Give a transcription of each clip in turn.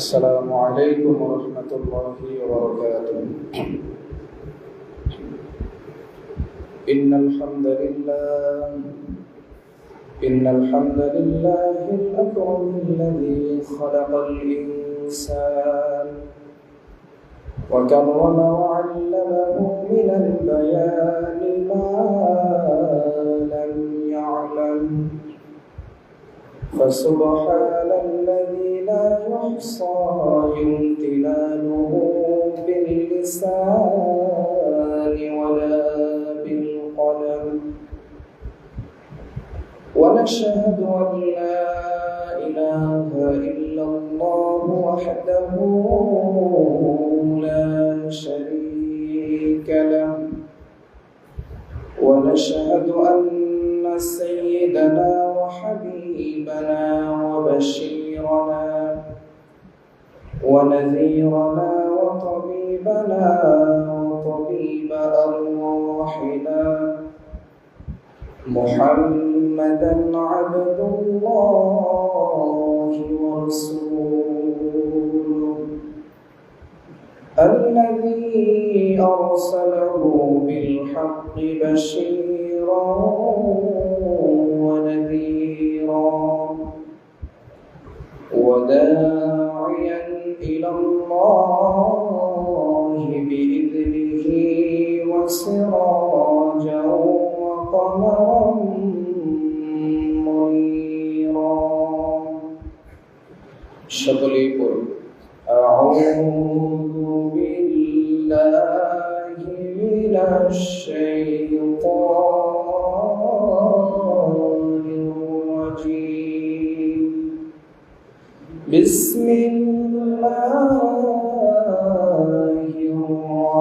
السلام عليكم ورحمة الله وبركاته. إن الحمد لله الأكرم الذي خلق الإنسان وكرم وعلمه من البيان ما لم يعلم، فسبحان الذي لا يحصى امتنانه باللسان ولا بالقلم، ونشهد أن لا إله إلا الله وحده لا شريك له، ونشهد أن سيدنا وحبيبنا وبشيرنا ونذيرنا وطبيبنا وطبيب أرواحنا محمدا عبد الله ورسوله الذي أرسله بالحق بشيرا ونذيرا وداعيا إلى الله بإذنه وسراجا وقمرا منيرا. সকলেই পড়ুন أعوذ بالله من الشيطان الرجيم. بسم الله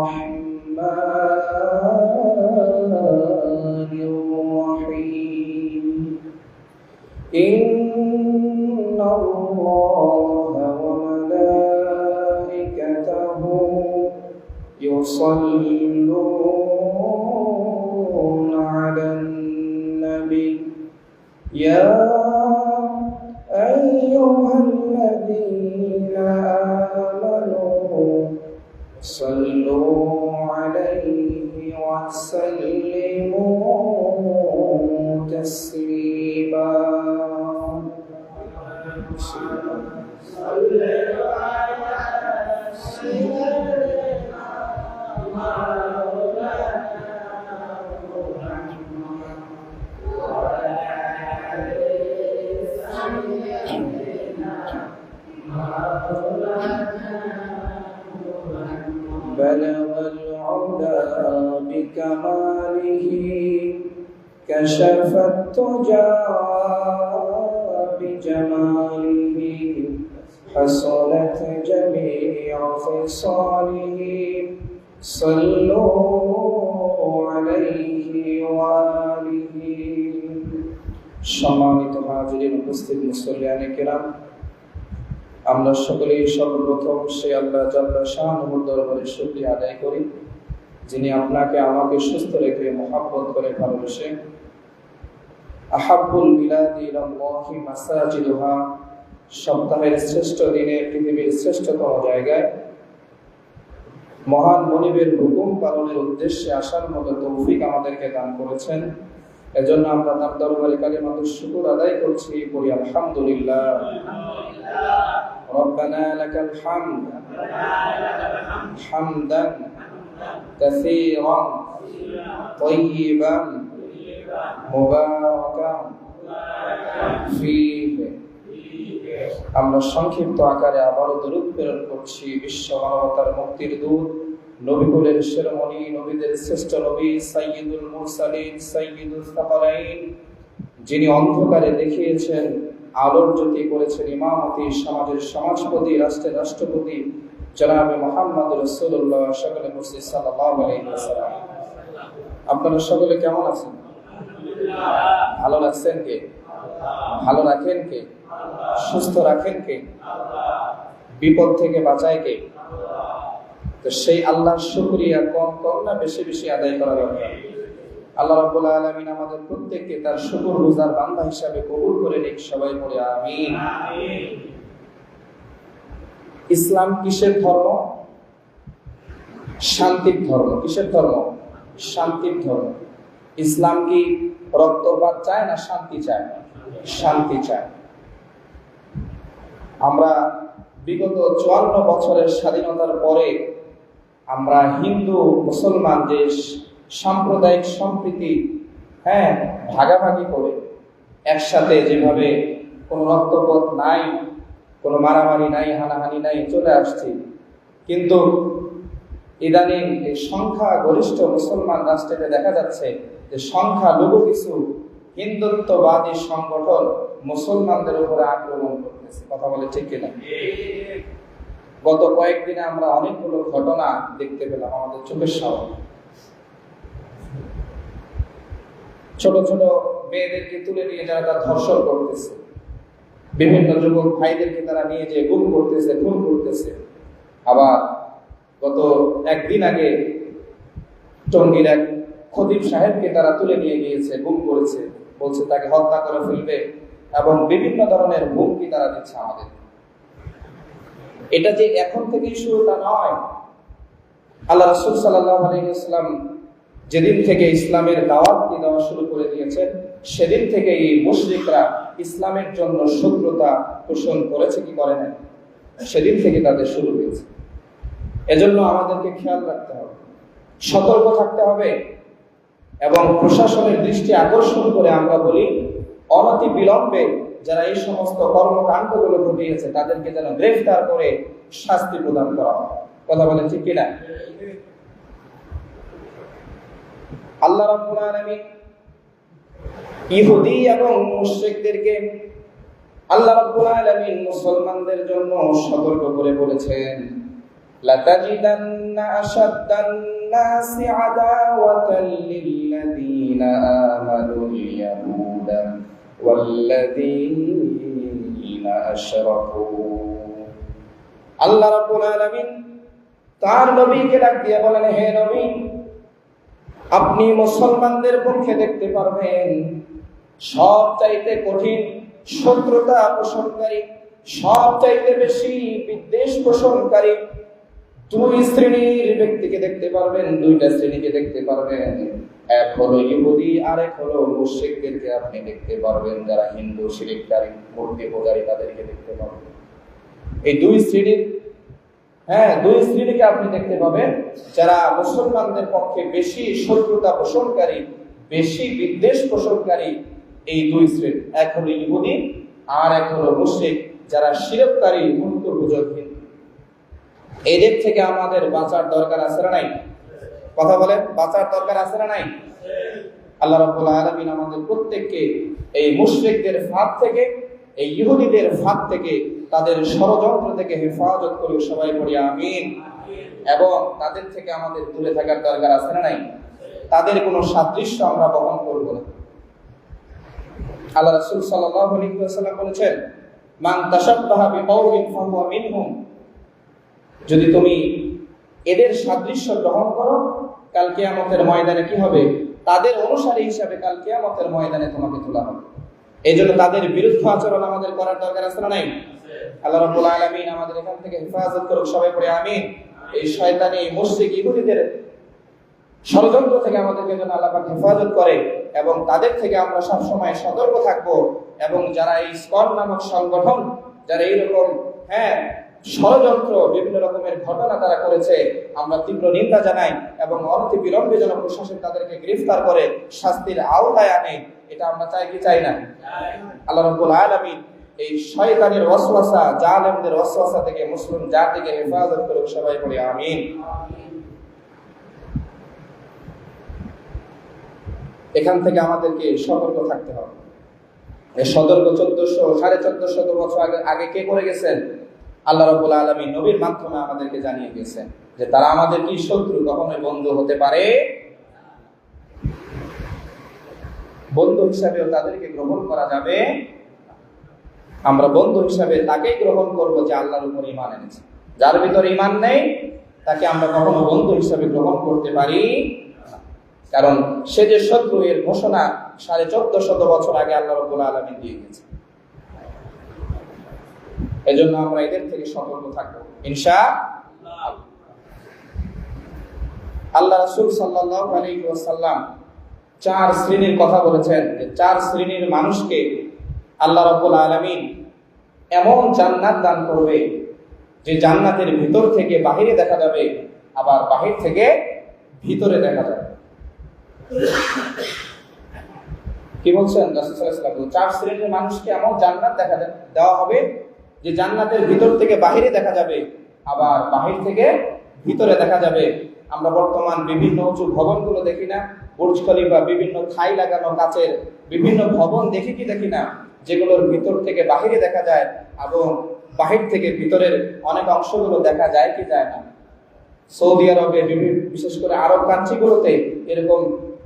الرحمن الرحيم. إن الله وملائكته يصلون على النبي يا أيها الذين آمنوا صلوا عليه وسلموا تسليما. بلغ العلا بكماله كشف التجى بجماله حصلت جميع خصاله صلوا عليه وآله. সম্মানিত হাজিরিন, উপস্থিত মুসল্লিয়ানে কিরাম, আমরা সকলেই সর্বপ্রথম সেই আল্লাহ জাল্লা শাআনুহুর দরবারে শুকরিয়া আদায় করি, যিনি আপনাকে আমাকে সুস্থ রেখে মহব্বত করে ভালোবেসে আহাব্বুল বিলাদি ইলাল্লাহি মাসাজিদুহা, সপ্তাহের শ্রেষ্ঠ দিনে পৃথিবীর শ্রেষ্ঠতম জায়গায় মহান মনিবের হুকুম পালনের উদ্দেশ্যে আসার মতো তৌফিক আমাদেরকে দান করেছেন। এজন্য আমরা তার দরবারে কালিমাতুশ শুকর আদায় করছি, বলি আলহামদুলিল্লাহ। রব্বানা লাকাল হামদ হামদান কাসীরান তাইয়িবান মুবারাকান ফীহি। আমরা সংক্ষিপ্ত আকারে আবারও দরুদ প্রেরণ করছি বিশ্ব মানবতার মুক্তির দূত, নবীকুলের শিরোমণি, নবীদের শ্রেষ্ঠ নবী সাইয়্যিদুল মুরসালিন সাইয়্যিদুস সাকালাইন, যিনি অন্ধকারে দেখিয়েছেন, আলোর জ্যোতি করেছেন ইমামতি, সমাজের সমাজপতি, রাষ্ট্রের রাষ্ট্রপতি জনাবে মুহাম্মদ রাসূলুল্লাহ সকলে মুসলিম সাল্লাল্লাহু আলাইহি ওয়াসাল্লাম। আপনারা সকলে কেমন আছেন? ভালো লাগছেন কে? ভালো রাখেন কে? সুস্থ রাখেন কে? বিপদ থেকে বাঁচায় কে? তো সেই আল্লাহর শুকরিয়া কম কম না বেশি বেশি আদায় করা দরকার। আল্লাহ রাব্বুল আলামিন আমাদের প্রত্যেককে তার শুকরগুজার বান্দা হিসাবে কবুল করে নিক। সবাই পড়ে আমিন। ইসলাম কিসের ধর্ম? শান্তির ধর্ম। কিসের ধর্ম? শান্তির ধর্ম। ইসলাম কি রক্তপাত চায় না শান্তি চায়? শান্তি চায়। আমরা বিগত 54 বছরের স্বাধীনতার পরে আমরা হিন্দু মুসলমান যে সাম্প্রদায়িক সম্প্রীতি ভাগাভাগি করে একসাথে যেভাবে কোনো রক্তপাত নাই, কোনো মারামারি নাই, হানাহানি নাই, চলে আসছি, কিন্তু ইদানিং এই সংখ্যা গরিষ্ঠ মুসলমান রাষ্ট্রে দেখা যাচ্ছে যে সংখ্যা লঘু কিছু হিন্দুত্ববাদী সংগঠন মুসলমানদের উপরে আক্রমণ করতেছে। কথা বলে ঠিক কিনা? গত কয়েকদিনে আমরা অনেকগুলো ঘটনা দেখতে পেলাম আমাদের চোখের সামনে। ছোট ছোট মেয়েদেরকে তুলে নিয়ে যারা তারা ধর্ষণ করতেছে, বিভিন্ন যুবক ভাইদেরকে তারা নিয়ে যে গুম করতেছে, খুন করতেছে। আবার গত একদিন আগে টঙ্গীর এক খতিব সাহেবকে তারা তুলে নিয়ে গিয়েছে, গুম করেছে, বলছে তাকে হত্যা করে ফেলবে এবং বিভিন্ন ধরনের হুমকি তারা দিচ্ছে আমাদের। এটা যে এখন থেকেই শুরু তা নয়। আল্লাহ রাসূল সাল্লাল্লাহু আলাইহি ওয়াসাল্লাম যেদিন থেকে ইসলামের দাওয়াতকে দেওয়া শুরু করে দিয়েছেন, সেদিন থেকে এই মুশরিকরা ইসলামের জন্য শত্রুতা পোষণ করেছে কি করে না, সেদিন থেকে তাদের শুরু হয়েছে। এজন্য আমাদেরকে খেয়াল রাখতে হবে, সতর্ক থাকতে হবে এবং প্রশাসনের দৃষ্টি আকর্ষণ করে আমরা বলি অনতি বিলম্বে যারা এই সমস্ত কর্মকাণ্ডগুলো ঘটিয়েছে তাদেরকে যেন গ্রেফতার করে শাস্তি প্রদান করা হয়। কথা বলেন ঠিক কিনা? আল্লাহ রাব্বুল আলামিন ইহুদি এবং মুশরিকদেরকে আল্লাহ রাব্বুল আলামিন মুসলমানদের জন্য সতর্ক করে বলেছেন, লাতাজিদান্না আশাদ্দান নাসি আদাওয়াতাল লিল্লাযীনা আমানুল ইয়াহুদা ওয়াল্লাযীনা আশরাকু। আল্লাহ রাব্বুল আলামিন তার নবীকে ডাক দিয়ে বলেন, হে নবী, আপনি মুসলমানদের পক্ষে দেখতে পারবেন সবচাইতে কঠিন শত্রুতা পোষণকারী, সবচাইতে বেশি বিদ্বেষ পোষণকারী দুই শ্রেণীর ব্যক্তিকে দেখতে পারবেন, দুইটা শ্রেণীকে দেখতে পারবেন। এক হলো ইহুদি আর এক হলো মুশরিকদেরকে আপনি দেখতে পারবেন, যারা হিন্দু শিরিককারী মূর্তি পূজারী তাদেরকে দেখতে পারবেন। এই দুই শ্রেণীকে আপনি দেখতে পাবেন যারা মুসলমানদের পক্ষে বেশি শত্রুতা পোষণকারী, বেশি বিদ্বেষ পোষণকারী। এই দুই শ্রেণী, এক হলো ইহুদি আর এক হলো মুশরিক, যারা শিরককারী, মূর্তি পূজকহীন। এদের থেকে আমাদের বাঁচার দরকার আছে না নাই? কথা বলেন, বাঁচার দরকার আছে না নাই? আল্লাহ রাব্বুল আলামিন আমাদের প্রত্যেককে এই মুশরিকদের ফাঁদ থেকে, এই ইহুদিদের ফাঁদ থেকে, তাদের ষড়যন্ত্র থেকে হেফাজত করে। সবাই পড়ি আমিন। এবং তাদের থেকে আমাদের দূরে থাকার দরকার আছে না নাই? তাদের কোনো সাদৃশ্য আমরা বহন করব না। আল্লাহ রাসূল সাল্লাল্লাহু আলাইহি ওয়াসাল্লাম বলেছেন, মান তাশাব্বাহা বিকাওমিন ফাহুয়া মিনহুম। যদি তুমি এদের সাদৃশ্য গ্রহণ করো, কাল কিয়ামতের ময়দানে কি হবে? তাদের অনুসারী হিসাবে কাল কিয়ামতের ময়দানে তোমাকে তোলা হবে। এই জন্য তাদের বিরুদ্ধে আচরণ আমাদের করার দরকার আছে না নাই? আল্লাহ রাব্বুল আলামিন আমাদের এখান থেকে হেফাজত করুক। সবাই পড়ে আমিন। এই শয়তানি মুশরিক ইহুদিদের ষড়যন্ত্র থেকে আমাদেরকে যেন আল্লাহ পাক হেফাজত করে এবং তাদের থেকে আমরা সব সময় সতর্ক থাকব। এবং যারা এই ইসকন নামক সংগঠন, যারা এইরকম ষড়যন্ত্র বিভিন্ন রকমের ঘটনা তারা করেছে, আমরা তীব্র নিন্দা জানাই এবং অনতি বিলম্বে যেন প্রশাসন তাদেরকে গ্রেফতার করে শাস্তির আওতায় আনে। এটা আমরা চাই কি চাই না? আল্লাহ রাব্বুল আলামিন এই শয়তানের ওয়াসওয়াসা, জালেমদের ওয়াসওয়াসা থেকে মুসলিম জাতিকে হেফাজত করুক। সবাই বলি আমিন। এখান থেকে আমাদেরকে সতর্ক থাকতে হবে। এই সতর্ক 1400 বছর আগে কে করে গেছেন? আল্লাহ রাব্বুল আলামিন নবীর মাধ্যমে আমাদেরকে জানিয়ে গেছেন যে তারা আমাদের কি শত্রু, কখনোই বন্ধু হতে পারে। বন্ধু হিসাবেও তাদেরকে গ্রহণ করা যাবে। আমরা বন্ধু হিসাবে তাকেই গ্রহণ করব যে আল্লাহর উপর ঈমান এনেছে। যার ভিতর ঈমান নেই তাকে আমরা কখনো বন্ধু হিসাবে গ্রহণ করতে পারি না। কারণ সে যে শত্রু এর ঘোষণা 1450 বছর আগে আল্লাহ রাব্বুল আলামিন দিয়ে গেছে। এজন্য আমরা এদের থেকে সতর্ক থাকবো ইনশাআল্লাহ। আল্লাহ রাসূল সাল্লাল্লাহু আলাইহি ওয়াসাল্লাম 4 শ্রেণীর কথা বলেছেন, যে 4 শ্রেণীর মানুষকে আল্লাহ রাব্বুল আলামিন এমন জান্নাত দান করবে যে জান্নাতের ভিতর থেকে বাহিরে দেখা যাবে, আবার বাহির থেকে ভিতরে দেখা যাবে। কি বলছেন রাসূল সাল্লাল্লাহু আলাইহি ওয়াসাল্লাম? 4 শ্রেণীর মানুষকে এমন জান্নাত দেওয়া হবে যে জান্নাতের ভিতর থেকে বাহিরে দেখা যাবে, আবার বাহির থেকে ভিতরে দেখা যাবে। আমরা বর্তমান বিভিন্ন উঁচু ভবনগুলো দেখি না, বুর্জ খলিফা, বিভিন্ন থাই লাগানো কাচের বিভিন্ন ভবন দেখি কি দেখি না, যেগুলোর ভিতর থেকে বাহিরে দেখা যায় এবং বাহির থেকে ভিতরের অনেক অংশগুলো দেখা যায় কি যায় না। সৌদি আরবে বিশেষ করে আরব কান্ট্রিগুলোতে এরকম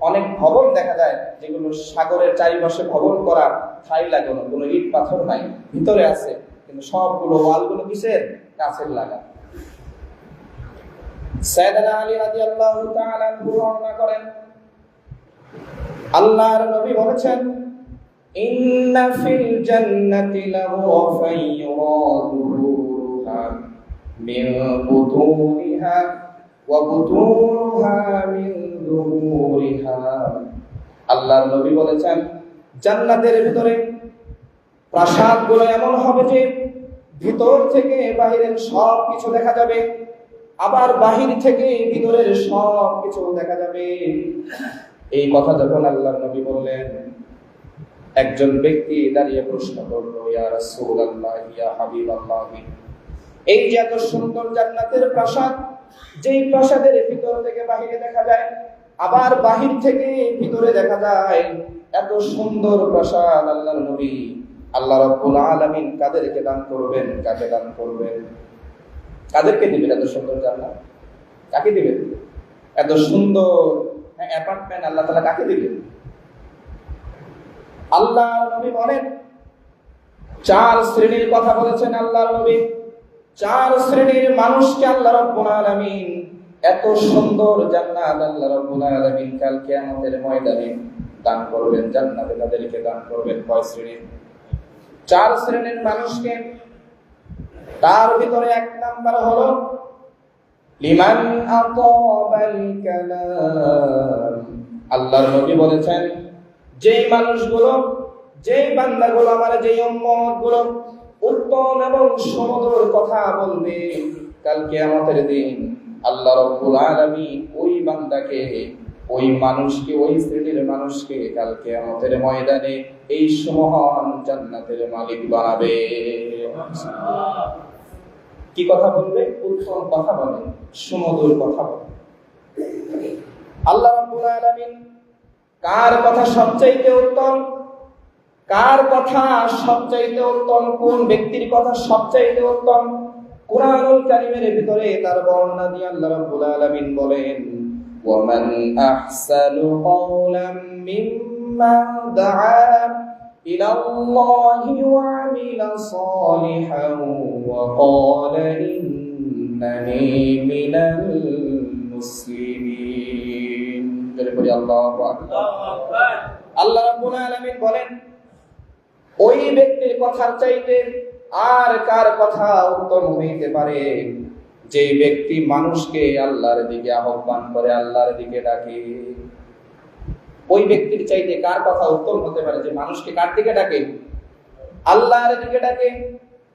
অনেক ভবন দেখা যায় যেগুলো সাগরের চারিপাশে ভবন করা, থাই লাগানো, কোনো ইট পাথর নাই, ভিতরে আছে, কিন্তু সবগুলো ওয়ালগুলো কিসের? কাচের লাগা। সাইয়েদনা আলী রাদিয়াল্লাহু তাআলা আনহু বর্ণনা করেন, আল্লাহর নবী বলেছেন, ইন্না ফিল জান্নাতি লাগুরাফান ইউরাদুহা মিন বুতুনিহা ওয়া বুতুনুহা মিন যুহুরিহা। আল্লাহর নবী বলেছেন, জান্নাতের ভিতরে প্রাসাদগুলো এমন হবে যে ভিতর থেকে বাহিরের সব কিছু দেখা যাবে, আবার বাহির থেকে ভিতরের সব কিছু দেখা যাবে। এই কথা যখন আল্লাহর নবী বললেন, একজন ব্যক্তি দাঁড়িয়ে প্রশ্ন করলো, ইয়া রাসূলুল্লাহ, ইয়া হাবিবাল্লাহ, এই যে এত সুন্দর জান্নাতের প্রাসাদ, যেই প্রাসাদের ভিতর থেকে বাহিরে দেখা যায়, আবার বাহির থেকে ভিতরে দেখা যায়, এত সুন্দর প্রাসাদ আল্লাহর নবী, আল্লাহ রাব্বুল আলামিন কাদেরকে দান করবেন? কাকে দান করবেন? কাদেরকে দিবেন এত সুন্দর জান্নাত? কাকে দিবেন এত সুন্দর অ্যাপার্টমেন্ট? আল্লাহ তাআলা কাকে দিবেন? আল্লাহ নবী বলেন, 4 শ্রেণীর কথা বলেছেন আল্লাহর নবী। 4 শ্রেণীর মানুষকে আল্লাহ রাব্বুল আলামিন এত সুন্দর জান্নাত আল্লাহ রাব্বুল আলামিন কাল কিয়ামতের ময়দানে দান করবেন। জান্নাতে তাদেরকে দান করবেন কয় শ্রেণীর? 4 শ্রেণীর মানুষকে। তার ভিতরে 1 নাম্বার হলো লিমান আতাবাল কালাম। আল্লাহর নবী বলেছেন, যেই মানুষগুলো, যেই বান্দাগুলো, আমার যেই উম্মতগুলো উত্তম এবং সুমধুর কথা বলবে, কাল কিয়ামতের দিন আল্লাহ রাব্বুল আলামিন ওই বান্দাকে, ওই মানুষকে, ওই শ্রেণীর মানুষকে কাল কিয়ামতের ময়দানে এই সুমহান জান্নাতের মালিক বানাবে। কি কথা বলবে? উত্তম কথা বলে, সুমধুর কথা বলে। আল্লাহ রাব্বুল আলামিন কার কথা সবচাইতে উত্তম, কার কথা সবচাইতে উত্তম, কোন ব্যক্তির কথা সবচাইতে উত্তম, কুরআনুল কারীমের ভিতরে তার বর্ণনা দিয়ে আল্লাহ রাব্বুল আলামিন বলেন, ওয়ামান আহসানু কওলাম মিম্মান দাআ ইলাল্লাহি ওয়া আমিলা সালিহান ওয়া ক্বালা ইন্নানি মিনাল মুসলিমিন। আল্লাহু আকবার। আল্লাহ রাব্বুল আলামিন বলেন, ওই ব্যক্তির কথার চাইতে আর কার কথা উত্তম হইতে পারে, যে ব্যক্তি মানুষকে আল্লাহর দিকে আহ্বান করে, আল্লাহর দিকে ডাকে। ওই ব্যক্তির চাইতে কার কথা উত্তম হতে পারে, যে মানুষকে কার দিকে ডাকে? আল্লাহর দিকে ডাকে,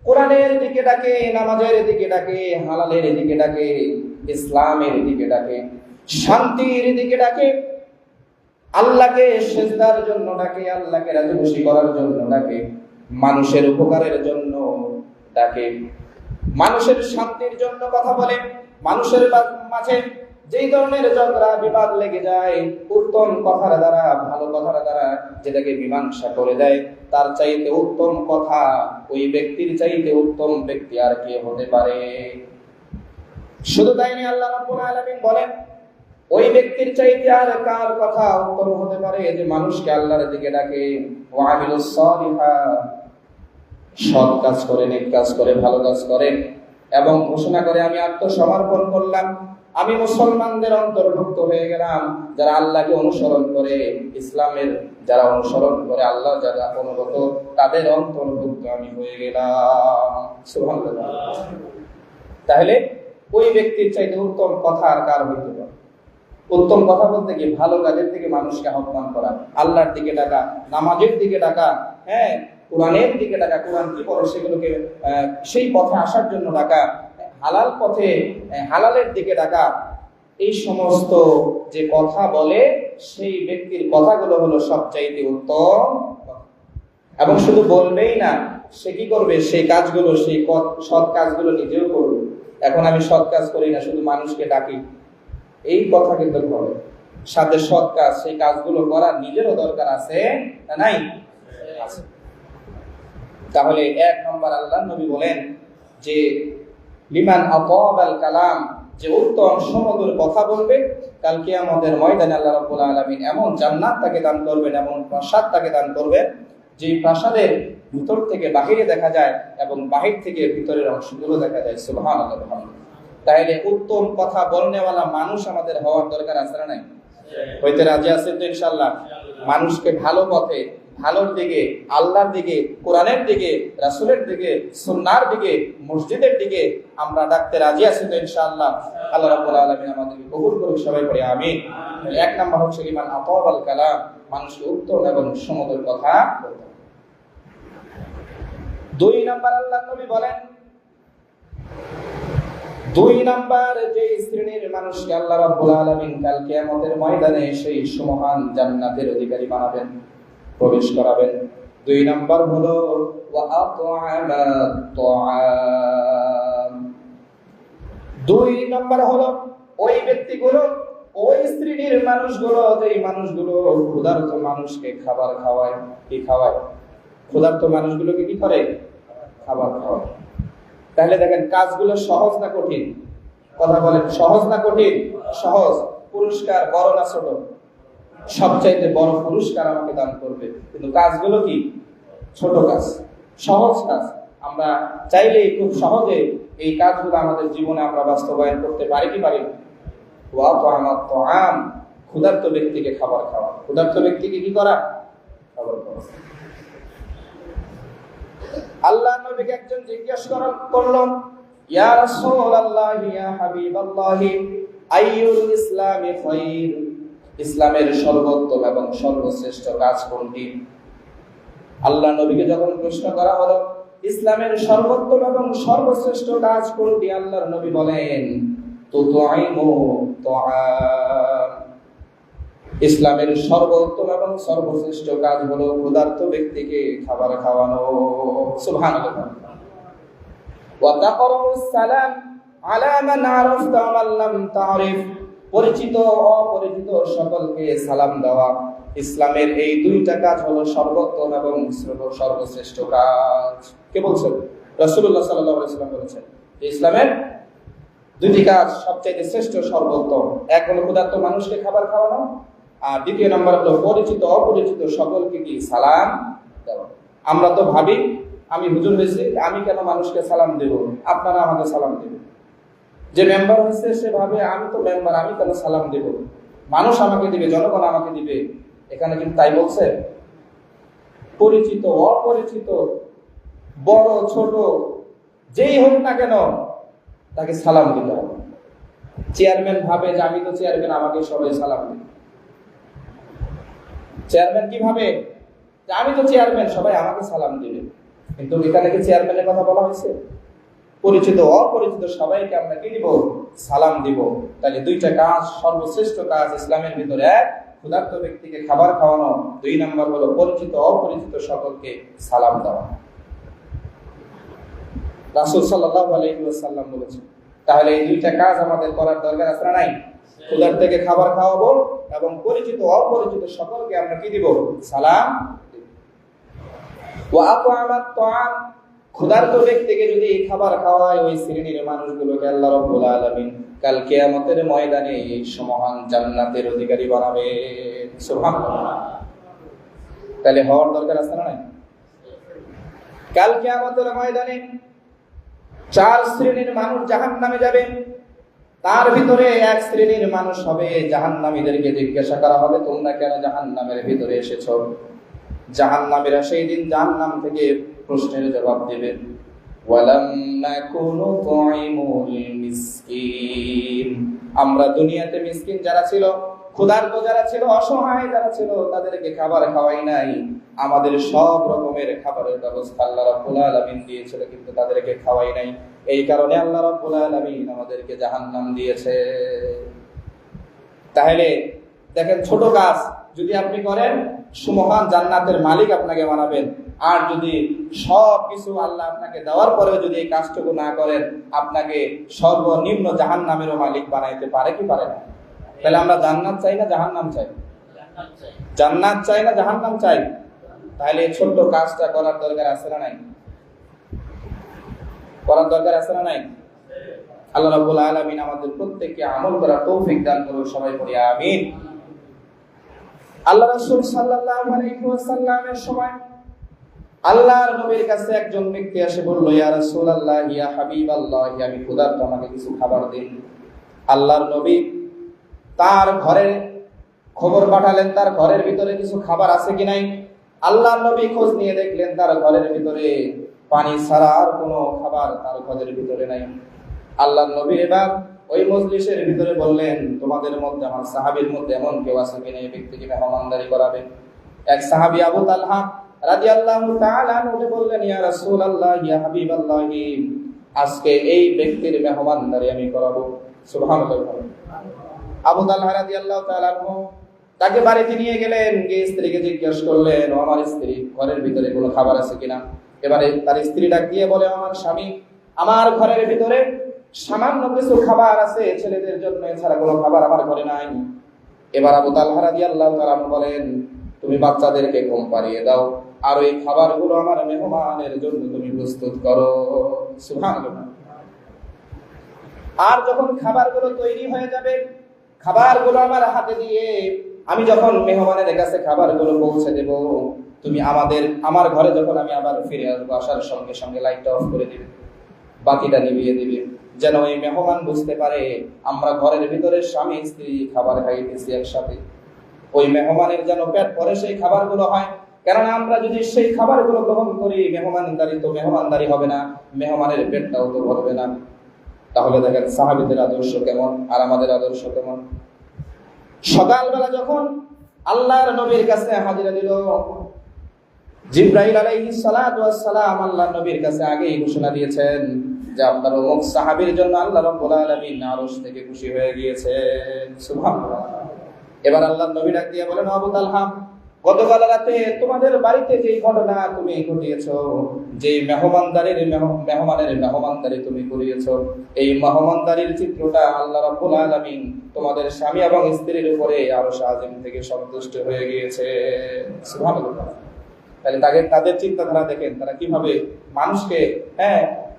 কোরআনের দিকে ডাকে, নামাজের দিকে ডাকে, হালালের দিকে ডাকে, ইসলামের দিকে ডাকে, শান্তির দিকে ডাকে, আল্লাহকে সিজদার জন্য ডাকে, আল্লাহকে রাজি খুশি করার জন্য ডাকে, মানুষের উপকারের জন্য ডাকে, মানুষের শান্তির জন্য কথা বলে। মানুষের মাঝে যেই ধরনের ঝগড়া বিবাদ লেগে যায়, উত্তম কথার দ্বারা, ভালো কথার দ্বারা যেটাকে মীমাংসা করে দেয়, তার চাইতে উত্তম কথা, ওই ব্যক্তির চাইতে উত্তম ব্যক্তি আর কে হতে পারে? শুধু তাই নয়, আল্লাহ রাব্বুল আলামিন বলেন, ওই ব্যক্তির চাইতে আর কার কথা উত্তম হতে পারে, যে মানুষকে আল্লাহর দিকে ডাকে, ওয়া আমিলুস সালিহাত, সৎ কাজ করে, নেক কাজ করে, ভালো কাজ করে, এবং ঘোষণা করে আমি আত্মসমর্পণ করলাম, আমি মুসলমানদের অন্তর্ভুক্ত হয়ে গেলাম যারা আল্লাহকে অনুসরণ করে, ইসলামের যারা অনুসরণ করে, আল্লাহ যারা অনুগত, তাদের অন্তর্ভুক্ত আমি হয়ে গেলাম। সুবহানাল্লাহ। তাহলে ওই ব্যক্তির চাইতে উত্তম কথা আর কার হইতে পারে? উত্তম কথা বলতে কি? ভালো কাজের দিকে মানুষকে আহ্বান করা, আল্লাহর দিকে ডাকা, নামাজের দিকে ডাকা, হ্যাঁ, কোরআনের দিকে ডাকা, কোরআন কি বলে সেগুলোকে সেই পথে আসার জন্য ডাকা, হালাল পথে, হালালের দিকে ডাকা। এই সমস্ত যে কথা বলে সেই ব্যক্তির কথাগুলো হলো সবচাইতে উত্তম। এবং শুধু বলবেই না, সে কি করবে? সেই কাজগুলো, সেই সৎ কাজগুলো নিজেও করবে। এখন আমি সৎ কাজ করি না, শুধু মানুষকে ডাকি, এই কথা কিন্তু বলে। সাথে সৎ কাজ, সেই কাজগুলো করার নিজেরও দরকার আছে না নাই? আছে। তাহলে 1 নম্বর আল্লাহ নবী বলেন যে লিমান আতাবাল কালাম, যে উত্তম সুমধুর কথা বলবে, কাল কিয়ামতের ময়দানে আল্লাহ রাব্বুল আলামিন এমন জান্নাত তাকে দান করবেন, এমন প্রাসাদ তাকে দান করবেন, যে প্রাসাদের ভিতর থেকে বাহিরে দেখা যায় এবং বাহির থেকে ভিতরের অংশগুলো দেখা যায়। সুবহানাল্লাহ। তাহলে উত্তম কথা বলনেওয়ালা মানুষ আমাদের হওয়ার দরকার আছে না নাই? হইতে রাজি আছেন তো ইনশাআল্লাহ? মানুষকে ভালো পথে, ভালোর দিকে, আল্লাহর দিকে, কোরআনের দিকে, রাসূলের দিকে, সুন্নাহর দিকে, মসজিদের দিকে আমরা ডাকতে রাজি আছি তো ইনশাআল্লাহ? আল্লাহ রাব্বুল আলামিন আমাদেরকে কবুল করুন, সবাই পড়ে আমিন। 1 নাম্বার হচ্ছে ইমান আতাবাল কালাম, মানুষকে উত্তম এবং সুমধুর কথা বলতে। 2 নাম্বার আল্লাহ নবী বলেন, 2 নাম্বার যে শ্রেণীর মানুষকে আল্লাহ রাব্বুল আলামিন কাল কিয়ামতের ময়দানে সেই সুমহান জান্নাতের অধিকারী বানাবেন, প্রবেশ করাবেন, 2 নাম্বার হলো ওয়া আত'আমাত তা'আম। 2 নাম্বার হলো ওই ব্যক্তিগুলো, ওই শ্রেণীর মানুষগুলো, যেই মানুষগুলো ক্ষুধার্ত মানুষকে খাবার খাওয়ায়। কি খাওয়ায়? ক্ষুধার্ত মানুষগুলোকে কি করে? খাবার খাওয়ায়। তাহলে দেখেন কাজগুলো সহজ না কঠিন? কথা বলেন, সহজ না কঠিন? সহজ। পুরস্কার বড় না ছোট? সবচাইতে বড় পুরস্কার আমাকে দান করবে, কিন্তু কাজগুলো কি? ছোট কাজ, সহজ কাজ। আমরা চাইলেই খুব সহজে এই কাজগুলো আমাদের জীবনে আমরা বাস্তবায়ন করতে পারি কি পারি না? ওয়া তা'আমাত তা'আম, ক্ষুধার্ত ব্যক্তিকে খাবার খাওয়া। ক্ষুধার্ত ব্যক্তিকে কি করা? খাবার খাওয়া। আল্লাহ নবীকে একজন জিজ্ঞাসা করলো, ইয়া রাসূলুল্লাহ, ইয়া হাবিবাল্লাহ, আইয়ুল ইসলামি খায়র, ইসলামের সর্বোত্তম এবং সর্বশ্রেষ্ঠ কাজ কোনটি? আল্লাহ নবীকে যখন প্রশ্ন করা হলো ইসলামের সর্বোত্তম এবং সর্বশ্রেষ্ঠ কাজ কোনটি, আল্লাহর নবী বলেন তুতঈমু তা'আম, ইসলামের সর্বোত্তম এবং সর্বশ্রেষ্ঠ কাজ হলো ক্ষুধার্ত ব্যক্তিকে খাবার খাওয়ানো। সুবহানাল্লাহ। ওয়া তাকরাউস সালাম আলা মান আরাফতা ওয়া মান লাম তা'রিফ, পরিচিত অপরিচিত সকলকে সালাম দেওয়া। ইসলামের এই 2টা কাজ হলো সর্বোত্তম এবং সর্বশ্রেষ্ঠ কাজ। কে বলছেন? রাসূলুল্লাহ সাল্লাল্লাহু আলাইহি ওয়াসাল্লাম বলেছেন যে ইসলামের 2টি কাজ সবচেয়ে শ্রেষ্ঠ, সর্বোত্তম। এক হলো ক্ষুধার্ত মানুষকে খাবার খাওয়ানো, আর 2 নম্বর হলো পরিচিত অপরিচিত সকলকে কি? সালাম দেওয়া। আমরা তো ভাবি আমি হুজুর হয়েছি, আমি কেন মানুষকে সালাম দেব? আপনারা আমাকে সালাম দেবেন। যে মেম্বার হয়েছে সে ভাবে আমি তো মেম্বার, আমি কেন সালাম দেব? মানুষ আমাকে দিবে, জনগণ আমাকে দিবে। এখানে কিন্তু তাই বলছে। পরিচিত অপরিচিত, বড় ছোট, যেই হোক না কেন তাকে সালাম দিতে হবে। চেয়ারম্যান ভাবে যে আমি তো চেয়ারম্যান, আমাকে সবাই সালাম দেবে। চেয়ারম্যান কি ভাবে? যে আমি তো চেয়ারম্যান, সবাই আমাকে সালাম দিবে। কিন্তু এখানে কি চেয়ারম্যানের কথা বলা হয়েছে? পরিচিত অপরিচিত সবাইকে আমরা কি দিব? সালাম দিব। তাহলে 2টা কাজ সর্বশ্রেষ্ঠ কাজ ইসলামের ভিতরে। এক, ক্ষুধার্ত ব্যক্তিকে খাবার খাওয়ানো। 2 নম্বর হলো পরিচিত অপরিচিত সকলকে সালাম দেওয়া। রাসূল সাল্লাল্লাহু আলাইহি ওয়াসাল্লাম বলেছেন। তাহলে এই 2টা কাজ আমাদের করার দরকার আছে না নাই? ক্ষুধার্তকে খাবার খাওয়াবো এবং পরিচিত অপরিচিত সকলকে আমরা কি দিব? সালাম। ওয়া আত'আমাত তা'আম, ক্ষুধার্ত ব্যক্তিকে যদি খাবার খাওয়ায় ওই শ্রেণীর মানুষগুলোকে আল্লাহ রাব্বুল আলামিন কাল কিয়ামতের ময়দানে এই সমহান জান্নাতের অধিকারী বানাবে। সুবহানাল্লাহ। তাহলে হওয়ার দরকার আছে না নাই? কাল কিয়ামতের ময়দানে 4 শ্রেণীর মানুষ জাহান্নামে যাবে। তার ভিতরে এক শ্রেণীর মানুষ হবে, জাহান্নামীদেরকে জিজ্ঞাসা করা হবে তোমরা কেন জাহান্নামের ভিতরে এসেছো? জাহান্নামীরা সেই দিন জাহান্নাম থেকে প্রশ্নের জবাব দেবে, ওয়ালাম নাকুনু তুইমুল মিসকিন, আমরা দুনিয়াতে মিসকিন যারা ছিল, ক্ষুধার্ত যারা ছিল, অসহায় যারা ছিল, তাদেরকে খাবার খাওয়াই নাই। আমাদের সব রকমের খাবারের ব্যবস্থা আল্লাহ রাব্বুল আলামিন দিয়েছিল, কিন্তু তাদেরকে খাওয়াই নাই। এই কারণে আল্লাহ রাব্বুল আলামিন আমাদেরকে জাহান্নাম দিয়েছে। তাহলে দেখেন, ছোট কাজ যদি আপনি করেন, সুমহান জান্নাতের মালিক আপনাকে বানাবেন। আর যদি সব কিছু আল্লাহ আপনাকে দেওয়ার পরেও যদি এই কাজটুকু না করেন, আপনাকে সর্বনিম্ন জাহান্নামেরও মালিক বানাইতে পারে কি পারে না? তাহলে আমরা জান্নাত চাই না জাহান্নাম চাই? জান্নাত চাই না জাহান্নাম চাই? তাহলে এই ছোট্ট কাজটা করার দরকার আছে না নাই? করার দরকার আছে না নাই? আল্লাহ রাব্বুল আলামিন আমাদের প্রত্যেককে আমল করার তৌফিক দান করুন, সবাই পড়ি আমিন। আল্লাহ রাসূল সাল্লাল্লাহু আলাইহি ওয়াসাল্লামের সময় আল্লাহর নবীর কাছে একজন ব্যক্তি এসে বলল, ইয়া রাসূলুল্লাহ, ইয়া হাবিবাল্লাহ, আমি ক্ষুধার্ত, আমাকে কিছু খাবার দিন। আল্লাহর নবী তার ঘরে খবর পাঠালেন তার ঘরের ভিতরে কিছু খাবার আছে কি নাই। আল্লাহর নবী খোঁজ নিয়ে দেখলেন তার ঘরের ভিতরে পানি ছাড়া আর কোনো খাবার তার ঘরের ভিতরে নাই। আল্লাহর নবী এবার ওই মজলিসের ভিতরে বললেন, তোমাদের মধ্যে, আমার সাহাবীর মধ্যে এমন কেউ আছে কিনা এই ব্যক্তিকে মেহমানদারি করাবে? এক সাহাবী আবু তালহা রাদিয়াল্লাহু তাআলা আনহু বললেন, ইয়া রাসূলুল্লাহ, ইয়া হাবিবাল্লাহ, আজকে এই ব্যক্তির মেহমানদারি আমি করাবো। সুবহানাল্লাহ। আবু তালহা রাদিয়াল্লাহু তাআলা আনহু তাকে বাড়িতে নিয়ে গেলেন, গিয়ে স্ত্রীকে জিজ্ঞাসা করলেন, ও আমার স্ত্রী, ঘরের ভিতরে কোনো খাবার আছে কিনা? এবারে তার স্ত্রী ডাক দিয়ে বলে, আমার স্বামী, আমার ঘরের ভিতরে সামান্য কিছু খাবার আছে ছেলেদের জন্য, এছাড়া কোনো খাবার আমার ঘরে নাই। এবার আবু তালহা রাদিয়াল্লাহু তাআলা বলেন, তুমি বাচ্চাদেরকে ঘুম পাড়িয়ে দাও, আর ওই খাবারগুলো আমার মেহমানের জন্য তুমি প্রস্তুত করো। সুবহানাল্লাহ। আর যখন খাবারগুলো তৈরি হয়ে যাবে, খাবারগুলো আমার হাতে দিয়ে আমি যখন মেহমানের কাছে খাবারগুলো পৌঁছে দেব, তুমি আমার ঘরে যখন আমি আবার ফিরে আসবো, আসার সঙ্গে সঙ্গে লাইটটা অফ করে দিবে, বাতিটা নিভিয়ে দিবে, যেন ওই মেহমান বুঝতে পারে আমরা ঘরের ভিতরে স্বামী স্ত্রী খাবার খাইতেছি একসাথে। ওই মেহমানের যেন পেট ভরে সেই খাবারগুলো হয়। কেননা আমরা যদি সেই খাবারগুলো গ্রহণ করি, মেহমানদারি হবে না, মেহমানের পেটটাও তো ভরবে না। তাহলে দেখেন সাহাবীদের আদর্শ কেমন আর আমাদের আদর্শ কেমন। সকালবেলা যখন আল্লাহর নবীর কাছে হাজিরা দিল, জিবরাইল আলাইহিস সালাতু ওয়াস সালাম আল্লাহর নবীর কাছে আগেই ঘোষণা দিয়েছেন যে আপনার অমুক সাহাবীর জন্য আল্লাহ রাব্বুল আলামিন আরশ থেকে খুশি হয়ে গিয়েছেন। সুবহানাল্লাহ। এবার আল্লাহর নবী ডাক দিয়ে বলেন, আবু তালহা, গতকাল রাতে তোমাদের বাড়িতে যে ঘটনা তুমি ঘটিয়েছো, যে মেহমানের মেহমানদারি তুমি করিয়েছো, এই মেহমানদারির চিত্রটা আল্লাহ রাব্বুল আলামিন তোমাদের স্বামী এবং স্ত্রীর উপরে আরশ আজিম থেকে সন্তুষ্ট হয়ে গিয়েছে। সুবহানাল্লাহ। তাহলে তাদের চিন্তাধারা দেখেন, তারা কিভাবে মানুষকে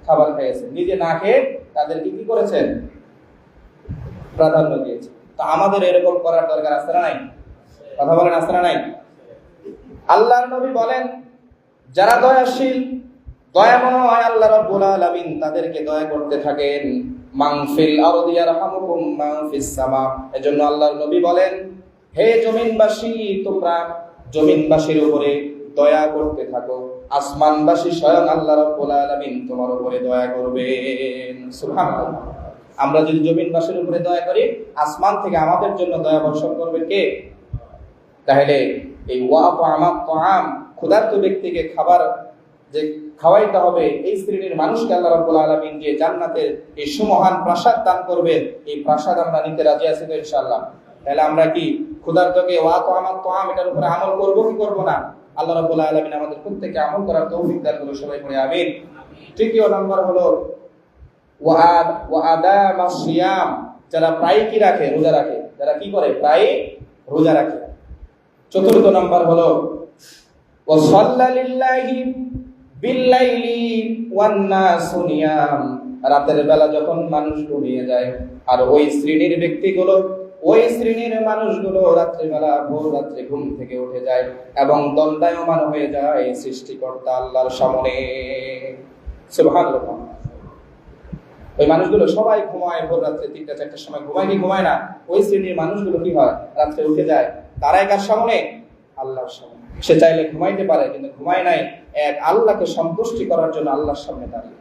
খাবার খাইয়েছে, নিজে না খেয়ে তাদেরকে কি করেছেন? প্রাধান্য দিয়েছে। তো আমাদের এরকম করার দরকার আছে না নাই? কথা বলেন, আছে না নাই? আল্লাহর নবী বলেন, যারা দয়াশীল, দয়াময় আল্লাহ রাব্বুল আলামিন তাদেরকে দয়া করতে থাকেন। মান ফিল আরদি ইয়ারহামুকুম মান ফিস সামা। এজন্য আল্লাহর নবী বলেন, হে জমিনবাসী, তোমরা জমিনবাসীর উপরে দয়া করতে থাকো, আসমানবাসী স্বয়ং আল্লাহ রাব্বুল আলামিন তোমার উপরে দয়া করবেন। সুবহানাল্লাহ। আমরা যদি জমিনবাসীর উপরে দয়া করি, আসমান থেকে আমাদের জন্য দয়া বর্ষণ করবে কে? তাহলে এই ওয়াফা আমাত তাআম, ক্ষুধার্ত ব্যক্তিকে খাবার যে খাওয়াইতে হবে, এই শ্রেণীর মানুষকে আল্লাহ রাব্বুল আলামিন যে জান্নাতের এই সুমহান প্রাসাদ দান করবে, এই প্রাসাদ আমরা নিতে রাজি আছি তো ইনশাআল্লাহ? তাহলে আমরা কি ক্ষুধার্তকে ওয়াফা আমাত তাআম এটার উপরে আমল করব কি করব না? আল্লাহ রাব্বুল আলামিন আমাদের প্রত্যেককে আমল করার তৌফিক দান করুন, সবাই পড়ে আমিন। তৃতীয় নম্বর হলো ওয়াদামাস সিয়াম, যারা প্রায় কি রাখে? রোজা রাখে। যারা কি করে? প্রায় রোজা রাখে। চতুর্থ নম্বর হলো ওয়াসাল্লা লিল্লাহি বিল্লাইলি ওয়ান নাসু নিয়াম, রাতের বেলা যখন মানুষ ঘুমিয়ে যায়, আর ওই শ্রেণীর ব্যক্তিগুলো, ওই শ্রেণীর মানুষগুলো রাত্রিবেলা ভোর রাত্রে ঘুম থেকে উঠে যায় এবং দণ্ডায়মান হয়ে যায় সৃষ্টিকর্তা আল্লাহর সামনে। সুবহানাল্লাহ। ওই মানুষগুলো সবাই ঘুমায়, ভোর রাত্রে 3টা-4টার সময় ঘুমায় কি ঘুমায় না? ওই শ্রেণীর মানুষগুলো কি হয়, রাত্রে উঠে যায়, তারাই কার সামনে? আল্লাহর সামনে। সে চাইলে ঘুমাইতে পারে, কিন্তু ঘুমায় নাই, এক আল্লাহকে সন্তুষ্টি করার জন্য আল্লাহর সামনে দাঁড়িয়ে।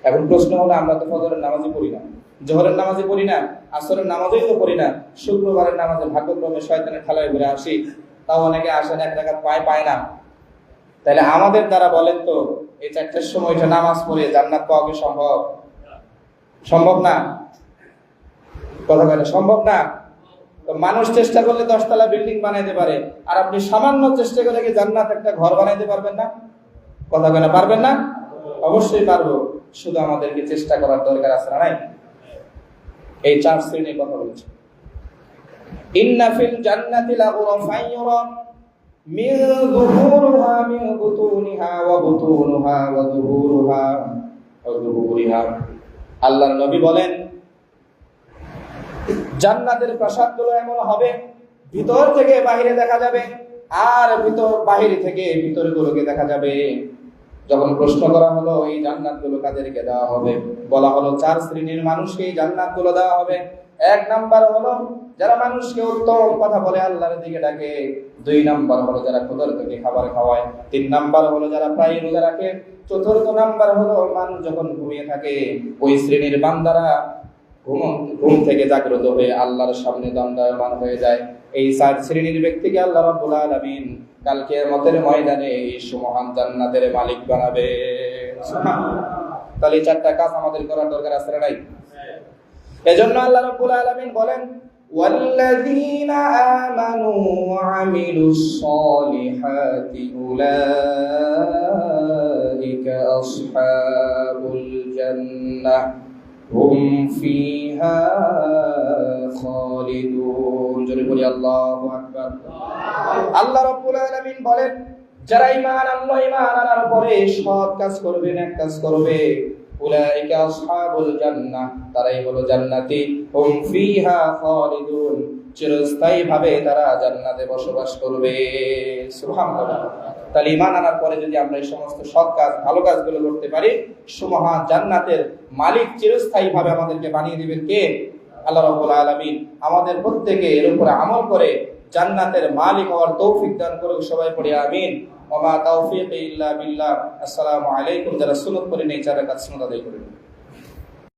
এখন প্রশ্ন হলো, আমরা তো ফজরের নামাজই পড়ি না, জোহরের নামাজই পড়ি না, আসরের নামাজই তো পড়ি না, শুক্রবারের নামাজে ভাগ্যক্রমে শয়তানের খেলায় ঘুরে আসি, তাও অনেকে আসেন 1 রাকাত পায় না। তাহলে আমাদের দ্বারা বলেন তো, এই 4টার সময় উঠে নামাজ পড়ে জান্নাত পাওয়া কি সম্ভব? সম্ভব না। কথা বলে সম্ভব না। তো মানুষ চেষ্টা করলে 10তলা বিল্ডিং বানাইতে পারে, আর আপনি সামান্য চেষ্টা করে কি জান্নাত একটা ঘর বানাইতে পারবেন না? কথা বলে পারবেন না? অবশ্যই পারবো, শুধু আমাদেরকে চেষ্টা করার দরকার আছে না নাই? এই 4 শ্রেণীর কথা বলছি। ইন্না ফিল জান্নাতি লাগুরাফান ইউরা মিন যুহুরিহা মিন বুতুনিহা ওয়া বুতুনুহা ওয়া যুহুরুহা ওয়া যুহুরিহা। আল্লাহর নবী বলেন, জান্নাতের প্রাসাদগুলো এমন হবে, ভিতর থেকে বাহিরে দেখা যাবে, আর বাহিরে থেকে ভিতরগুলোকে দেখা যাবে। যখন প্রশ্ন করা হলো এই জান্নাতগুলো কাদেরকে দেওয়া হবে, বলা হলো 4 শ্রেণীর মানুষকে এই জান্নাতগুলো দেওয়া হবে। 1 নাম্বার হলো যারা মানুষকে উত্তম কথা বলে আল্লাহর দিকে ডাকে। 2 নাম্বার হলো যারা ক্ষুধার্তকে খাবার খাওয়ায়। 3 নাম্বার হলো যারা প্রায় রোজা রাখে। 4র্থ নাম্বার হলো মানুষ যখন ঘুমিয়ে থাকে, ওই শ্রেণীর বান্দারা ঘুম থেকে জাগ্রত হয়ে আল্লাহর সামনে দণ্ডায়মান হয়ে যায়। এই 4 শ্রেণীর ব্যক্তিকে আল্লাহ রাব্বুল আলামিন কাল কিয়ামতের ময়দানে এই সুমহান জান্নাতের মালিক বানাবে। তাহলে 4টা কাজ আমাদের করার দরকার আছে না নাই? এজন্য আল্লাহ রাব্বুল আলামিন বলেন, ওয়াল্লাযীনা আমানু ওয়া আমিলুস সলিহাতি উলাইকা আসহাবুল জান্নাহ হুম ফিহা খালিদুন। জোরে বলি আল্লাহু আকবার। আল্লাহ রাব্বুল আলামিন বলেন, যারা ঈমান আনার পরে সৎ কাজ করবে, নেক কাজ করবে, উলাইকা আসহাবুল জান্নাহ, তারাই হলো জান্নাতি, হুম ফিহা খালিদুন, চিরস্থায়ী ভাবে তারা জান্নাতে বসবাস করবে। সুবহানাল্লাহ। তাহলে ঈমান আনার পরে যদি আমরা এই সমস্ত সৎ কাজ, ভালো কাজগুলো করতে পারি, সুমহান জান্নাতের মালিক চিরস্থায়ী ভাবে আমাদেরকে বানিয়ে দিবেন কে? আল্লাহ রাব্বুল আলামিন। আমাদের প্রত্যেকে এর উপরে আমল করে জান্নাতের মালিক হওয়ার তৌফিক দান করুক। সবাই পড়ি আমিন। ওয়া মা তাওফীকি ইল্লা বিল্লাহ। আসসালামু আলাইকুম। যারা সুন্নাত পড়েন এই 4 রাকাত সুন্নাত আদায় করুন।